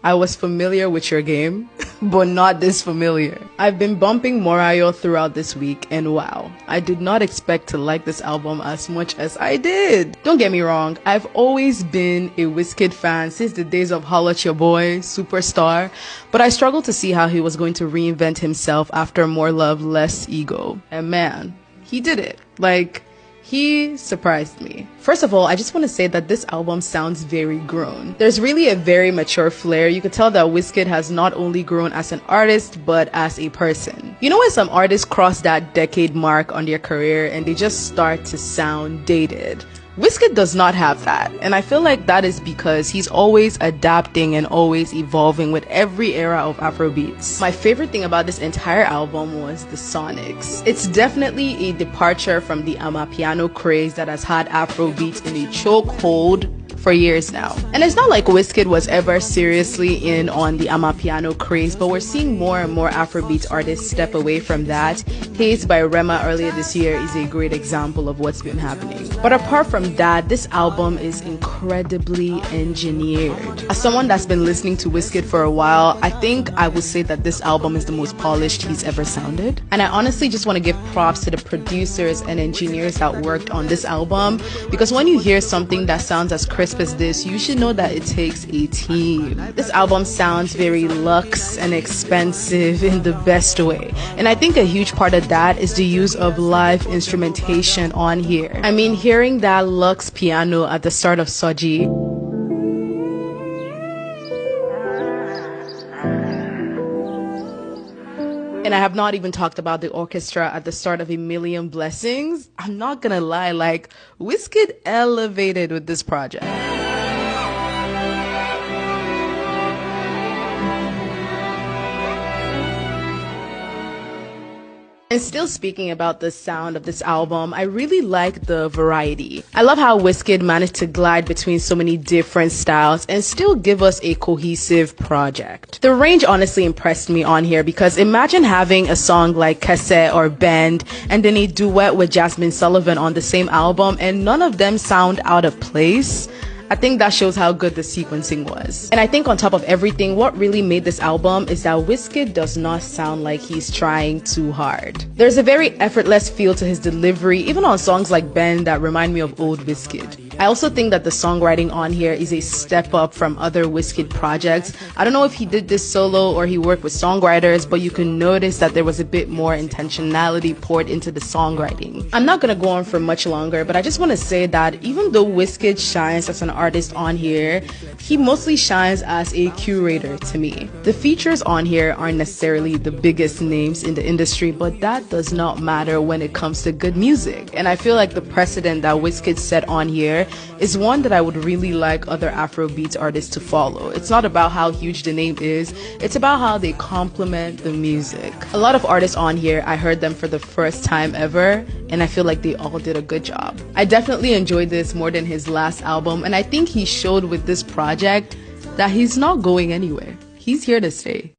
I was familiar with your game, but not this familiar. I've been bumping Morayo throughout this week, and wow, I did not expect to like this album as much as I did. Don't get me wrong, I've always been a Wizkid fan since the days of Holla at Your Boy, Superstar, but I struggled to see how he was going to reinvent himself after More Love, Less Ego. And man, he did it. He surprised me. First of all, I just want to say that this album sounds very grown. There's really a very mature flair. You could tell that Wizkid has not only grown as an artist, but as a person. You know when some artists cross that decade mark on their career and they just start to sound dated? Wizkid does not have that, and I feel like that is because he's always adapting and always evolving with every era of Afrobeats. My favorite thing about this entire album was the sonics. It's definitely a departure from the Amapiano craze that has had Afrobeats in a chokehold for years now. And it's not like Wizkid was ever seriously in on the Amapiano craze, but we're seeing more and more Afrobeats artists step away from that. Haze by Rema earlier this year is a great example of what's been happening. But apart from that, this album is incredibly engineered. As someone that's been listening to Wizkid for a while, I think I would say that this album is the most polished he's ever sounded. And I honestly just want to give props to the producers and engineers that worked on this album, because when you hear something that sounds as crisp as this, you should know that it takes a team. This album sounds very luxe and expensive in the best way, and I think a huge part of that is the use of live instrumentation on here. I mean, hearing that luxe piano at the start of Soji, and I have not even talked about the orchestra at the start of A Million Blessings. I'm not gonna lie, Wizkid elevated with this project. And still speaking about the sound of this album, I really like the variety. I love how Wizkid managed to glide between so many different styles and still give us a cohesive project. The range honestly impressed me on here, because imagine having a song like Kese or Bend and then a duet with Jasmine Sullivan on the same album and none of them sound out of place. I think that shows how good the sequencing was. And I think on top of everything, what really made this album is that Wizkid does not sound like he's trying too hard. There's a very effortless feel to his delivery, even on songs like Ben that remind me of old Wizkid. I also think that the songwriting on here is a step up from other Wizkid projects. I don't know if he did this solo or he worked with songwriters, but you can notice that there was a bit more intentionality poured into the songwriting. I'm not gonna go on for much longer, but I just want to say that even though Wizkid shines as an artist on here, he mostly shines as a curator to me. The features on here aren't necessarily the biggest names in the industry, but that does not matter when it comes to good music. And I feel like the precedent that Wizkid set on here is one that I would really like other Afrobeats artists to follow. It's not about how huge the name is, it's about how they complement the music. A lot of artists on here, I heard them for the first time ever, and I feel like they all did a good job. I definitely enjoyed this more than his last album, and I think he showed with this project that he's not going anywhere. He's here to stay.